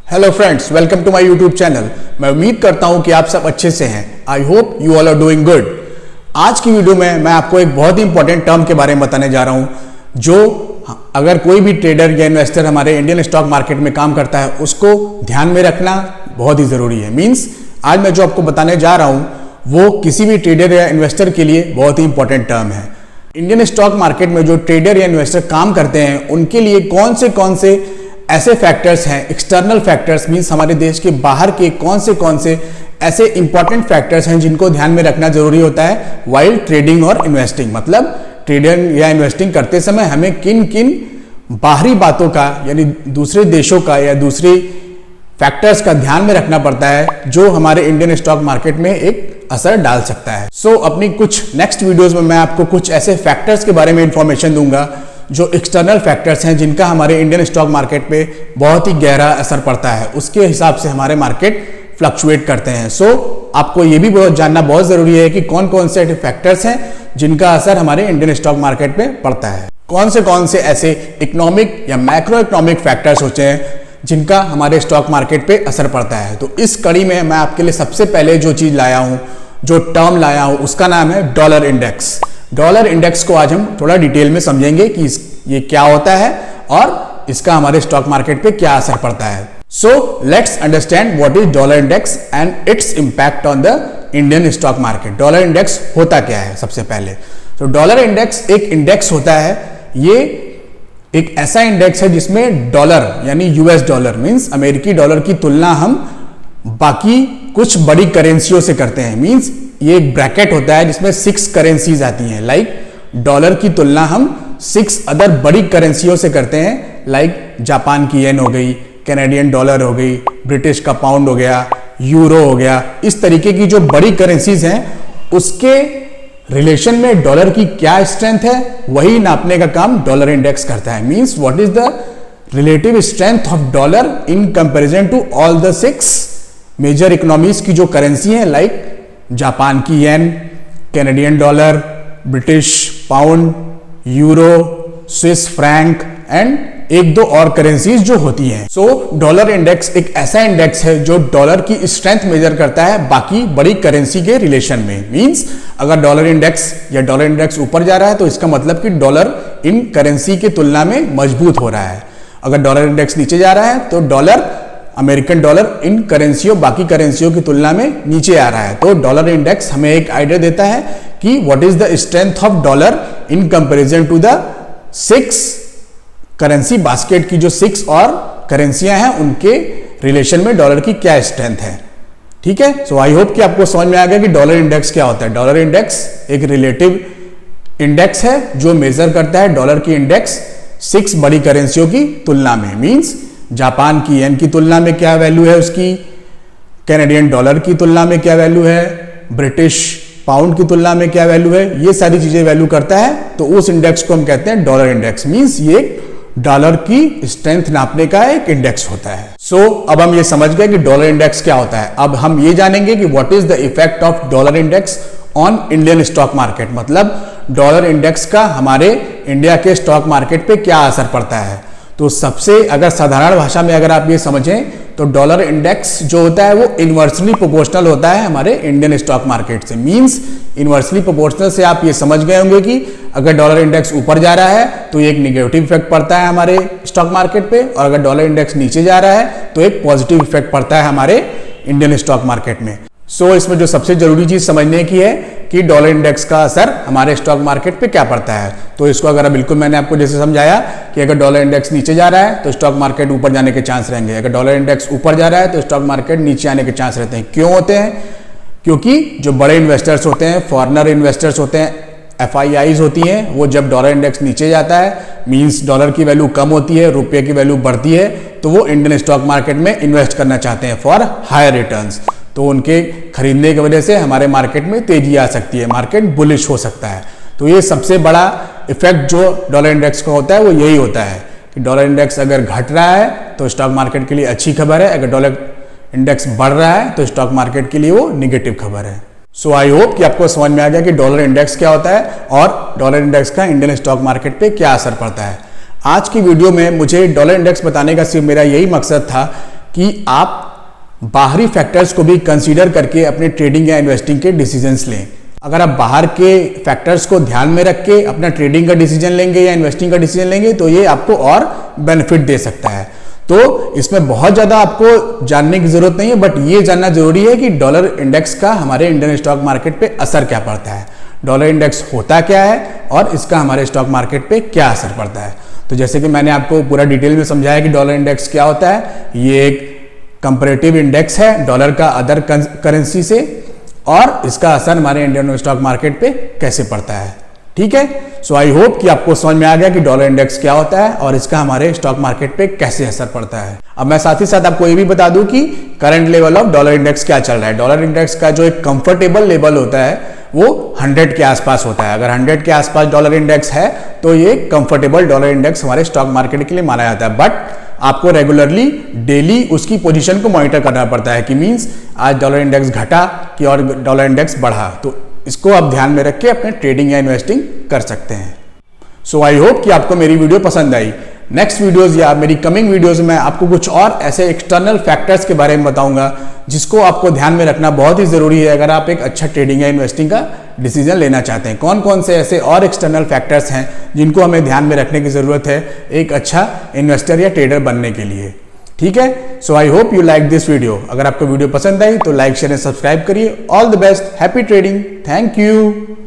Hello friends, welcome to my YouTube channel. मैं उम्मीद करता हूं कि आप सब अच्छे से हैं। I hope you all are doing good. आज की वीडियो में मैं आपको एक बहुत ही इंपॉर्टेंट टर्म के बारे में बताने जा रहा हूं, जो अगर कोई भी ट्रेडर या इन्वेस्टर हमारे इंडियन स्टॉक मार्केट में काम करता है उसको ध्यान में रखना बहुत ही जरूरी है। मीन्स आज मैं जो आपको बताने जा रहा हूं वो किसी भी ट्रेडर या इन्वेस्टर के लिए बहुत ही इंपॉर्टेंट टर्म है। इंडियन स्टॉक मार्केट में जो ट्रेडर या इन्वेस्टर काम करते हैं उनके लिए कौन से ऐसे फैक्टर्स हैं, एक्सटर्नल फैक्टर्स मींस हमारे देश के बाहर के कौन से ऐसे इंपॉर्टेंट फैक्टर्स हैं जिनको ध्यान में रखना जरूरी होता है वाइल ट्रेडिंग और इन्वेस्टिंग। मतलब ट्रेडिंग या इन्वेस्टिंग करते समय हमें किन किन बाहरी बातों का यानी दूसरे देशों का या दूसरी फैक्टर्स का ध्यान में रखना पड़ता है जो हमारे इंडियन स्टॉक मार्केट में एक असर डाल सकता है। अपनी कुछ नेक्स्ट वीडियोस में मैं आपको कुछ ऐसे फैक्टर्स के बारे में इंफॉर्मेशन दूंगा जो एक्सटर्नल फैक्टर्स हैं जिनका हमारे इंडियन स्टॉक मार्केट पे बहुत ही गहरा असर पड़ता है। उसके हिसाब से हमारे मार्केट फ्लक्चुएट करते हैं। आपको ये भी जानना बहुत जरूरी है कि कौन से फैक्टर्स हैं जिनका असर हमारे इंडियन स्टॉक मार्केट पे पड़ता है। कौन से ऐसे इकोनॉमिक या मैक्रो इकोनॉमिक फैक्टर्स होते हैं जिनका हमारे स्टॉक मार्केट पे असर पड़ता है। तो इस कड़ी में मैं आपके लिए सबसे पहले जो चीज लाया हूं, जो टर्म लाया हूं, उसका नाम है डॉलर इंडेक्स। डॉलर इंडेक्स को आज हम थोड़ा डिटेल में समझेंगे कि ये क्या होता है और इसका हमारे स्टॉक मार्केट पे क्या असर पड़ता है। Let's understand what is dollar index and it's impact on the Indian stock market. Dollar index होता क्या है सबसे पहले। डॉलर इंडेक्स एक इंडेक्स होता है। ये एक ऐसा इंडेक्स है जिसमें डॉलर यानी यूएस डॉलर मींस अमेरिकी डॉलर की तुलना हम बाकी कुछ बड़ी करेंसियों से करते हैं। मींस ये एक ब्रैकेट होता है जिसमें 6 करेंसीज आती हैं। लाइक डॉलर की तुलना हम 6 अदर बड़ी करेंसियों से करते हैं। लाइक जापान की येन हो गई, कैनेडियन डॉलर हो गई, ब्रिटिश का पाउंड हो गया, यूरो हो गया। इस तरीके की जो बड़ी करेंसीज हैं उसके रिलेशन में डॉलर की क्या स्ट्रेंथ है वही नापने का काम डॉलर इंडेक्स करता है। Means what is the relative strength of dollar in comparison to all the 6 major economies की जो करेंसी है। लाइक जापान की yen, Canadian dollar, British pound, euro, Swiss franc and एक दो और करेंसीज जो होती हैं। डॉलर इंडेक्स एक ऐसा इंडेक्स है जो डॉलर की स्ट्रेंथ मेजर करता है बाकी बड़ी करेंसी के रिलेशन में। मींस अगर डॉलर इंडेक्स ऊपर जा रहा है तो इसका मतलब कि डॉलर इन करेंसी की तुलना में मजबूत हो रहा है। अगर डॉलर इंडेक्स नीचे जा रहा है तो अमेरिकन डॉलर इन बाकी करेंसियों की तुलना में नीचे आ रहा है। तो डॉलर इंडेक्स हमें एक आइडिया देता है कि what is the strength of dollar in comparison to the 6 currency basket की जो 6 और करेंसियां हैं उनके रिलेशन में डॉलर की क्या स्ट्रेंथ है। ठीक है। आई होप कि आपको समझ में आ गया कि डॉलर इंडेक्स क्या होता है। डॉलर इंडेक्स एक रिलेटिव इंडेक्स है जो मेजर करता है डॉलर की इंडेक्स 6 बड़ी करेंसियों की तुलना में। मींस जापान की येन की तुलना में क्या वैल्यू है उसकी, कैनेडियन डॉलर की तुलना में क्या वैल्यू है, ब्रिटिश पाउंड की तुलना में क्या वैल्यू है, ये सारी चीजें वैल्यू करता है। तो उस इंडेक्स को हम कहते हैं डॉलर इंडेक्स। मींस ये डॉलर की स्ट्रेंथ नापने का एक इंडेक्स होता है। अब हम ये समझ गए कि डॉलर इंडेक्स क्या होता है। अब हम ये जानेंगे कि what is the effect of dollar index on Indian stock market. मतलब डॉलर इंडेक्स का हमारे इंडिया के स्टॉक मार्केट पे क्या असर पड़ता है। तो सबसे अगर साधारण भाषा में अगर आप ये समझें तो डॉलर इंडेक्स जो होता है वो इनवर्सली प्रोपोर्शनल होता है हमारे इंडियन स्टॉक मार्केट से। मींस इनवर्सली प्रोपोर्शनल से आप ये समझ गए होंगे कि अगर डॉलर इंडेक्स ऊपर जा रहा है तो एक निगेटिव इफेक्ट पड़ता है हमारे स्टॉक मार्केट पे, और अगर डॉलर इंडेक्स नीचे जा रहा है तो एक पॉजिटिव इफेक्ट पड़ता है हमारे इंडियन स्टॉक मार्केट में। इसमें जो सबसे जरूरी चीज समझने की है कि डॉलर इंडेक्स का असर हमारे स्टॉक मार्केट पे क्या पड़ता है। तो इसको अगर बिल्कुल मैंने आपको जैसे समझाया कि अगर डॉलर इंडेक्स नीचे जा रहा है तो स्टॉक मार्केट ऊपर जाने के चांस रहेंगे, अगर डॉलर इंडेक्स ऊपर जा रहा है तो स्टॉक मार्केट नीचे आने के चांस रहते हैं। क्यों होते हैं? क्योंकि जो बड़े इन्वेस्टर्स होते हैं, फॉरेनर इन्वेस्टर्स होते हैं, FIIs होती हैं, वो जब डॉलर इंडेक्स नीचे जाता है मींस डॉलर की वैल्यू कम होती है, रुपये की वैल्यू बढ़ती है, तो वो इंडियन स्टॉक मार्केट में इन्वेस्ट करना चाहते हैं फॉर हायर रिटर्न्स। तो उनके खरीदने की वजह से हमारे मार्केट में तेजी आ सकती है, मार्केट बुलिश हो सकता है। तो ये सबसे बड़ा इफेक्ट जो डॉलर इंडेक्स का होता है वो यही होता है कि डॉलर इंडेक्स अगर घट रहा है तो स्टॉक मार्केट के लिए अच्छी खबर है, अगर डॉलर इंडेक्स बढ़ रहा है तो स्टॉक मार्केट के लिए वो निगेटिव खबर है। आई होप कि आपको समझ में आ गया कि डॉलर इंडेक्स क्या होता है और डॉलर इंडेक्स का इंडियन स्टॉक मार्केट पे क्या असर पड़ता है। आज की वीडियो में मुझे डॉलर इंडेक्स बताने का सिर्फ मेरा यही मकसद था कि आप बाहरी फैक्टर्स को भी कंसीडर करके अपने ट्रेडिंग या इन्वेस्टिंग के डिसीजंस लें। अगर आप बाहर के फैक्टर्स को ध्यान में रख के अपना ट्रेडिंग का डिसीजन लेंगे या इन्वेस्टिंग का डिसीजन लेंगे तो ये आपको और बेनिफिट दे सकता है। तो इसमें बहुत ज़्यादा आपको जानने की जरूरत नहीं है, बट ये जानना जरूरी है कि डॉलर इंडेक्स का हमारे इंडियन स्टॉक मार्केट पे असर क्या पड़ता है, डॉलर इंडेक्स होता क्या है और इसका हमारे स्टॉक मार्केट पे क्या असर पड़ता है। तो जैसे कि मैंने आपको पूरा डिटेल में समझाया कि डॉलर इंडेक्स क्या होता है, ये एक कंपैरेटिव इंडेक्स है डॉलर का अदर करेंसी से, और इसका असर हमारे इंडियन स्टॉक मार्केट पे कैसे पड़ता है। ठीक है, सो आई होप कि आपको समझ में आ गया कि डॉलर इंडेक्स क्या होता है और इसका हमारे स्टॉक मार्केट पे कैसे असर पड़ता है। अब मैं साथ ही साथ आपको ये भी बता दूं कि current level of dollar index क्या चल रहा है। डॉलर इंडेक्स का जो एक कंफर्टेबल लेवल होता है वो 100 के आसपास होता है। अगर 100 के आसपास डॉलर इंडेक्स है तो ये कंफर्टेबल डॉलर इंडेक्स हमारे स्टॉक मार्केट के लिए माना जाता है। बट आपको रेगुलरली डेली उसकी पोजीशन को मॉनिटर करना पड़ता है कि मींस आज डॉलर इंडेक्स घटा कि और डॉलर इंडेक्स बढ़ा, तो इसको आप ध्यान में रख के अपने ट्रेडिंग या इन्वेस्टिंग कर सकते हैं। सो आई होप कि आपको मेरी वीडियो पसंद आई। नेक्स्ट वीडियोस या मेरी कमिंग वीडियोस में आपको कुछ और ऐसे एक्सटर्नल फैक्टर्स के बारे में बताऊंगा जिसको आपको ध्यान में रखना बहुत ही जरूरी है अगर आप एक अच्छा ट्रेडिंग या इन्वेस्टिंग का डिसीजन लेना चाहते हैं। कौन कौन से ऐसे और एक्सटर्नल फैक्टर्स हैं जिनको हमें ध्यान में रखने की जरूरत है एक अच्छा इन्वेस्टर या ट्रेडर बनने के लिए। ठीक है, so I hope you like this video. अगर आपको वीडियो पसंद आई तो लाइक शेयर एंड सब्सक्राइब करिए। All the best, happy trading, thank you.